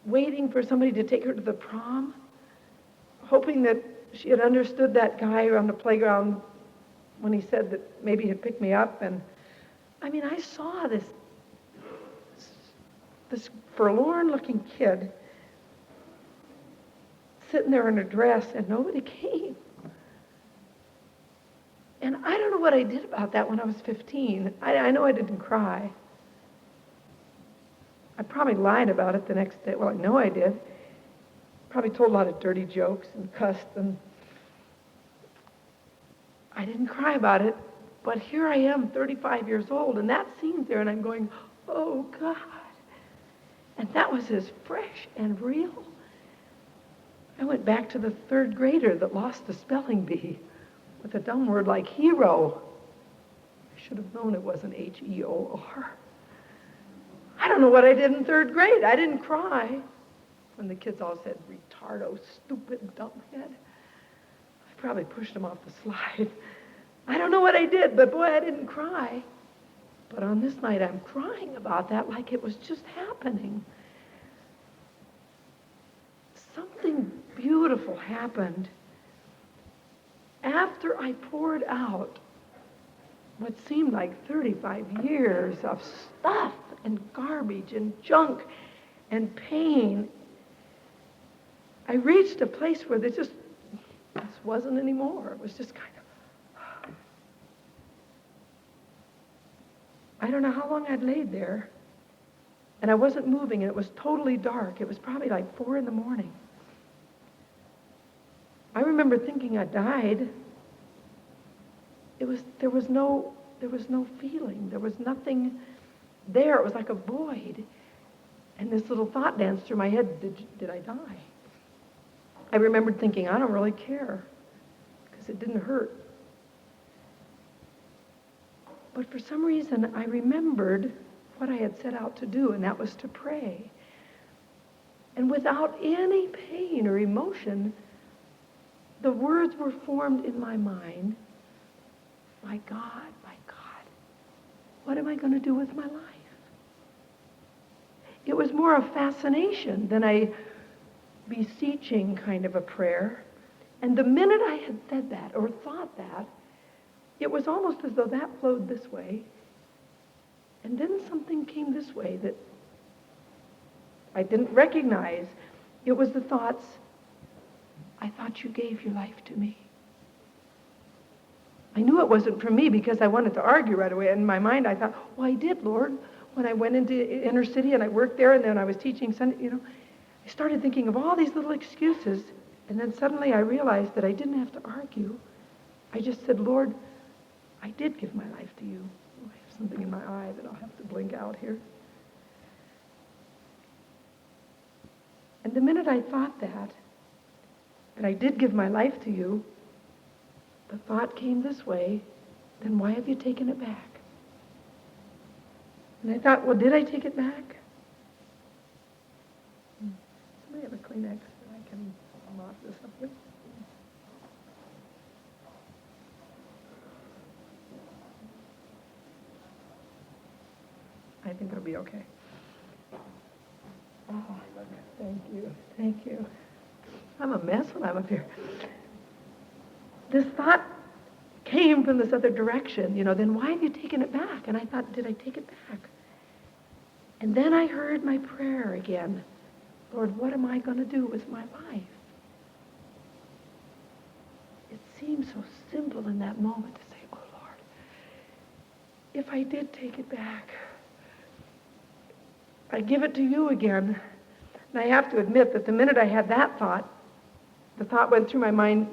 waiting for somebody to take her to the prom, hoping that she had understood that guy on the playground when he said that maybe he'd pick me up. And I saw this forlorn-looking kid sitting there in a dress, and nobody came. And I don't know what I did about that when I was 15. I know I didn't cry. I probably lied about it the next day. Well, I know I did. Probably told a lot of dirty jokes and cussed, and I didn't cry about it. But here I am, 35 years old, and that scene's there, and I'm going, oh God. And that was as fresh and real. I went back to the third grader that lost the spelling bee with a dumb word like hero. I should have known it wasn't H-E-O-R. I don't know what I did in third grade. I didn't cry when the kids all said, retardo, stupid, dumbhead. I probably pushed them off the slide. I don't know what I did, but boy, I didn't cry. But on this night, I'm crying about that like it was just happening. Something beautiful happened after I poured out what seemed like 35 years of stuff and garbage and junk and pain. I reached a place where this wasn't anymore. It was just kind of, I don't know how long I'd laid there, and I wasn't moving, and it was totally dark. It was probably like 4 in the morning. I remember thinking I died. There was no feeling. There was nothing there. It was like a void. And this little thought danced through my head, did I die? I remembered thinking, I don't really care, because it didn't hurt. But for some reason, I remembered what I had set out to do, and that was to pray. And without any pain or emotion, the words were formed in my mind, my God, what am I going to do with my life? It was more a fascination than a beseeching kind of a prayer. And the minute I had said that or thought that, it was almost as though that flowed this way. And then something came this way that I didn't recognize. It was the thoughts, I thought you gave your life to me. I knew it wasn't for me because I wanted to argue right away. In my mind, I thought, well, I did, Lord. When I went into inner city and I worked there and then I was teaching Sunday, I started thinking of all these little excuses. And then suddenly I realized that I didn't have to argue. I just said, Lord, I did give my life to you. Oh, I have something in my eye that I'll have to blink out here. And the minute I thought that I did give my life to you, the thought came this way, then why have you taken it back? And I thought, well, did I take it back? Somebody have a Kleenex that I can mop this up with? I think it'll be okay. Oh, thank you. I'm a mess when I'm up here. This thought came from this other direction, then why have you taken it back? And I thought, did I take it back? And then I heard my prayer again. Lord, what am I going to do with my life? It seemed so simple in that moment to say, oh, Lord, if I did take it back, I give it to you again. And I have to admit that the minute I had that thought, the thought went through my mind,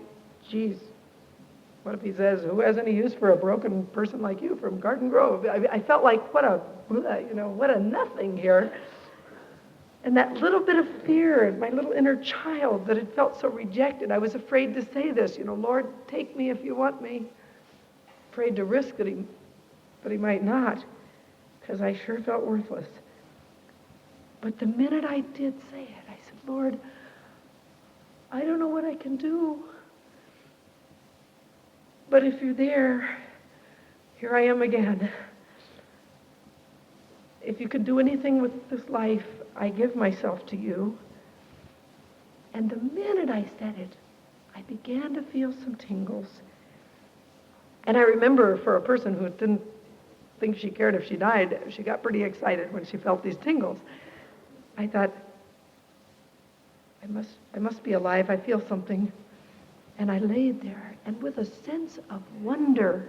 geez, what if he says, who has any use for a broken person like you from Garden Grove? I felt like, what a nothing here. And that little bit of fear, my little inner child that had felt so rejected, I was afraid to say this, Lord, take me if you want me. Afraid to risk that he might not, because I sure felt worthless. But the minute I did say it, I said, Lord, I don't know what I can do. But if you're there, here I am again. If you could do anything with this life, I give myself to you. And the minute I said it, I began to feel some tingles. And I remember for a person who didn't think she cared if she died, she got pretty excited when she felt these tingles. I thought, I must be alive. I feel something. And I laid there, and with a sense of wonder,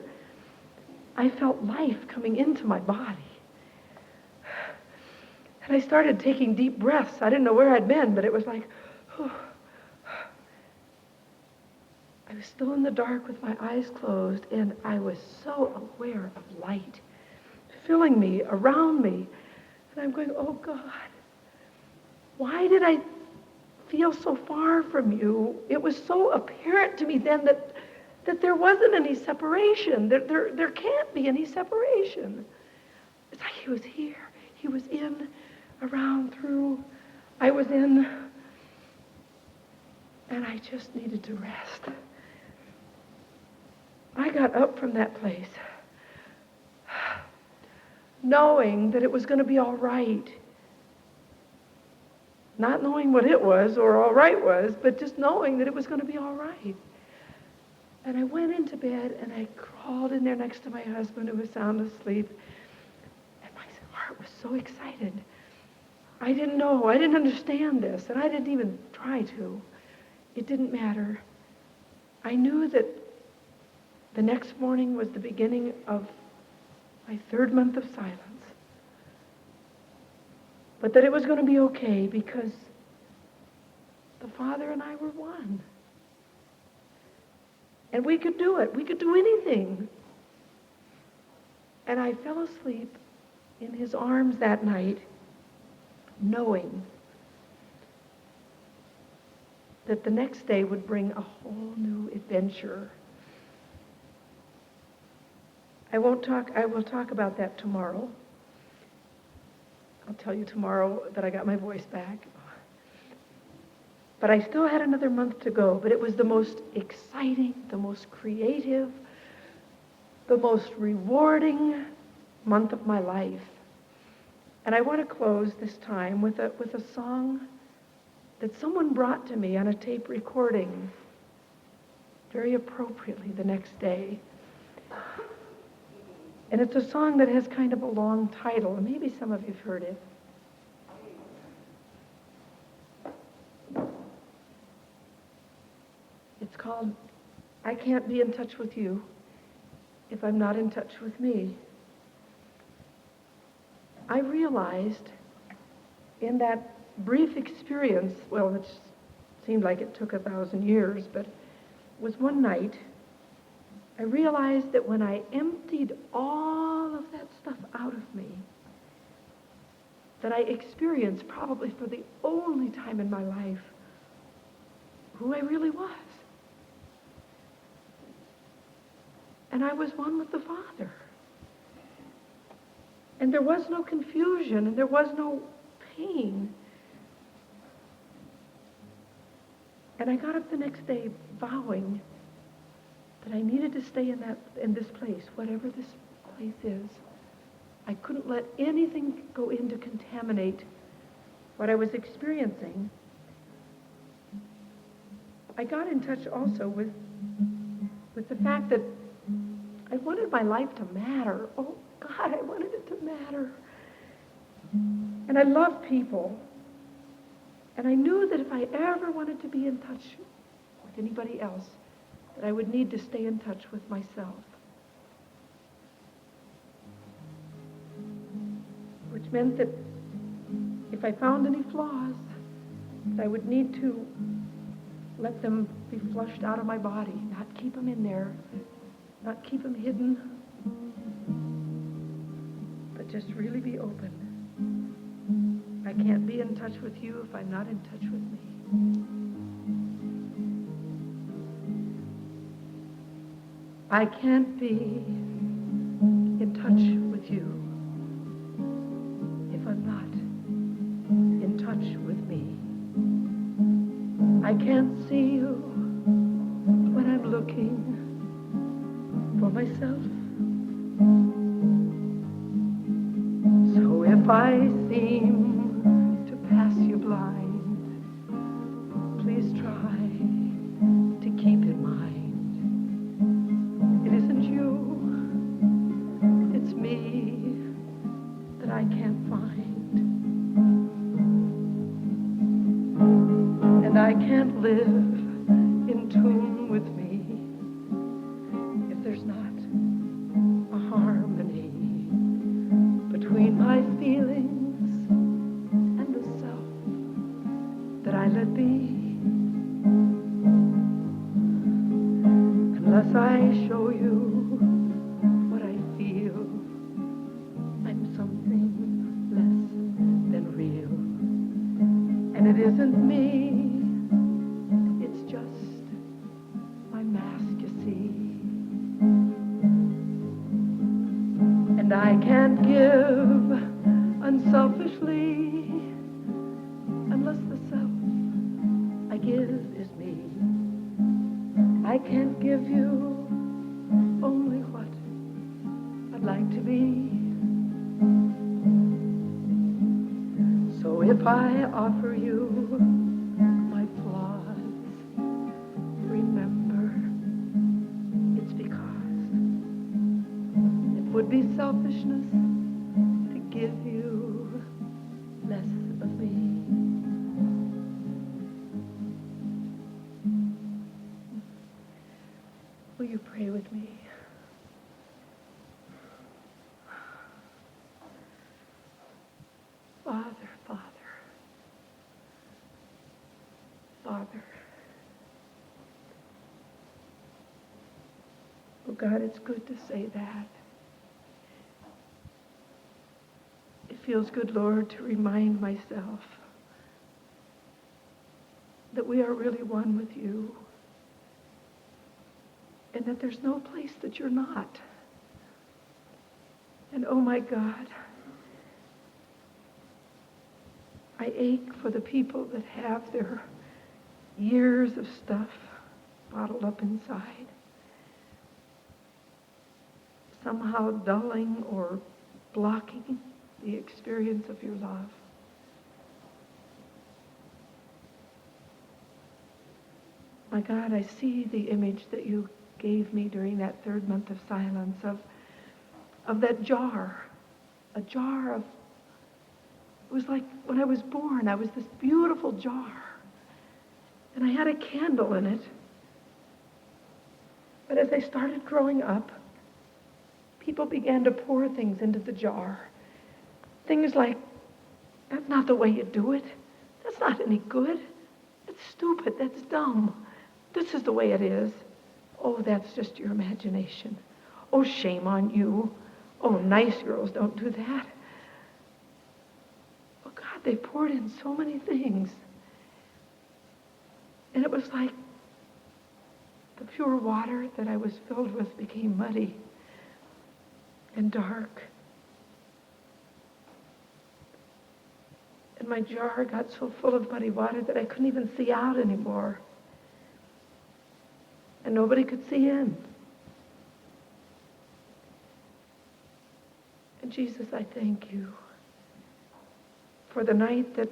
I felt life coming into my body. And I started taking deep breaths. I didn't know where I'd been, but it was like, whew. I was still in the dark with my eyes closed, and I was so aware of light filling me, around me. And I'm going, oh God, why did I feel so far from you? It was so apparent to me then that there wasn't any separation. There can't be any separation. It's like he was here. He was in, around, through. I was in, and I just needed to rest. I got up from that place knowing that it was going to be all right. Not knowing what it was or all right was, but just knowing that it was going to be all right. And I went into bed and I crawled in there next to my husband who was sound asleep. And my heart was so excited. I didn't know, I didn't understand this, and I didn't even try to. It didn't matter. I knew that the next morning was the beginning of my 3rd month of silence. But that it was going to be okay because the Father and I were one. And we could do it. We could do anything. And I fell asleep in his arms that night, knowing that the next day would bring a whole new adventure. I will talk about that tomorrow. I'll tell you tomorrow that I got my voice back. But I still had another month to go, but it was the most exciting, the most creative, the most rewarding month of my life. And I want to close this time with a song that someone brought to me on a tape recording very appropriately the next day. And it's a song that has kind of a long title, and maybe some of you have heard it. It's called, I Can't Be in Touch with You If I'm Not in Touch with Me. I realized in that brief experience, well, it seemed like it took 1,000 years, but it was one night, I realized that when I emptied all of that stuff out of me, that I experienced probably for the only time in my life who I really was. And I was one with the Father. And there was no confusion, and there was no pain. And I got up the next day vowing that I needed to stay in this place, whatever this place is. I couldn't let anything go in to contaminate what I was experiencing. I got in touch also with the fact that I wanted my life to matter. Oh, God, I wanted it to matter. And I love people. And I knew that if I ever wanted to be in touch with anybody else, that I would need to stay in touch with myself. Which meant that if I found any flaws, that I would need to let them be flushed out of my body, not keep them in there, not keep them hidden, but just really be open. I can't be in touch with you if I'm not in touch with me. I can't be in touch with you if I'm not in touch with me. I can't see you when I'm looking for myself. So if I seem to pass you blind, please try to keep in mind. It isn't you, it's me that I can't find. And I can't live in tune with me if there's not a harmony between my feelings and the self that I let be. Unless I show you what I feel, I'm something less give unselfishly, unless the self I give is me. I can't give you only what I'd like to be. So if I offer you my flaws, remember it's because it would be selfishness to give you less of me. Will you pray with me? Father, oh God, it's good to say that. It feels good, Lord, to remind myself that we are really one with you, and that there's no place that you're not. And oh my God, I ache for the people that have their years of stuff bottled up inside, somehow dulling or blocking the experience of your love. My God, I see the image that you gave me during that third month of silence of that jar, a jar of, it was like when I was born, I was this beautiful jar, and I had a candle in it. But as I started growing up, people began to pour things into the jar. Things like, that's not the way you do it. That's not any good. That's stupid. That's dumb. This is the way it is. Oh, that's just your imagination. Oh, shame on you. Oh, nice girls don't do that. Oh, God, they poured in so many things. And it was like the pure water that I was filled with became muddy and dark. And my jar got so full of muddy water that I couldn't even see out anymore. And nobody could see in. And Jesus, I thank you for the night that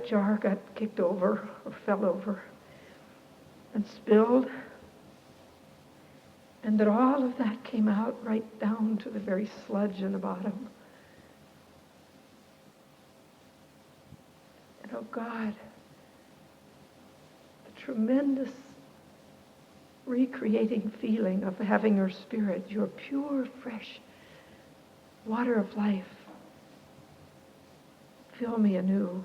jar got kicked over or fell over and spilled, and that all of that came out right down to the very sludge in the bottom. And oh God, the tremendous recreating feeling of having your Spirit, your pure, fresh water of life, fill me anew.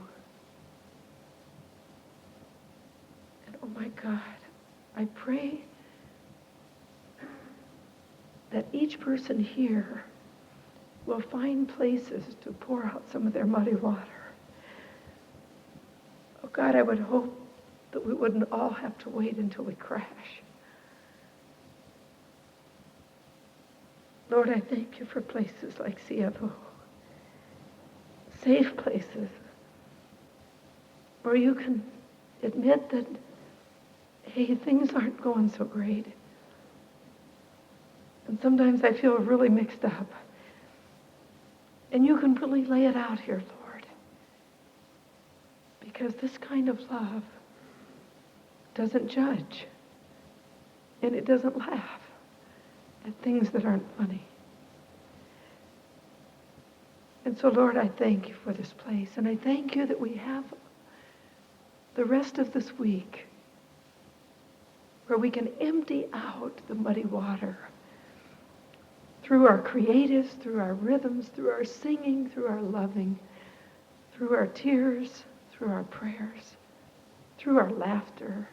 And oh my God, I pray that each person here will find places to pour out some of their muddy water. Oh God, I would hope that we wouldn't all have to wait until we crash. Lord, I thank you for places like CFO, safe places where you can admit that, hey, things aren't going so great. And sometimes I feel really mixed up. And you can really lay it out here, Lord. Because this kind of love doesn't judge. And it doesn't laugh at things that aren't funny. And so, Lord, I thank you for this place. And I thank you that we have the rest of this week where we can empty out the muddy water through our creatives, through our rhythms, through our singing, through our loving, through our tears, through our prayers, through our laughter.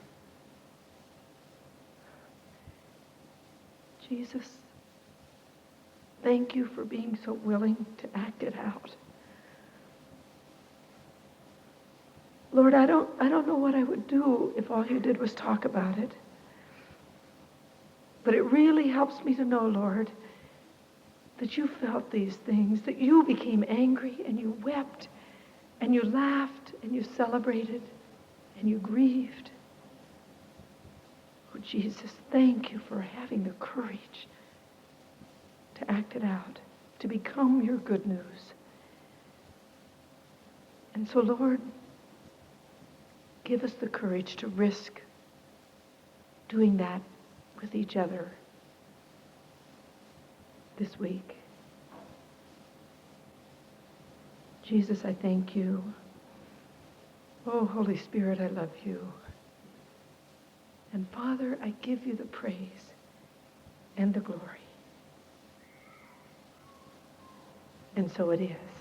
Jesus, thank you for being so willing to act it out. Lord, I don't know what I would do if all you did was talk about it. But it really helps me to know, Lord, that you felt these things, that you became angry and you wept and you laughed and you celebrated and you grieved. Oh, Jesus, thank you for having the courage to act it out, to become your good news. And so, Lord, give us the courage to risk doing that with each other this week. Jesus, I thank you. Oh, Holy Spirit, I love you. And Father, I give you the praise and the glory. And so it is.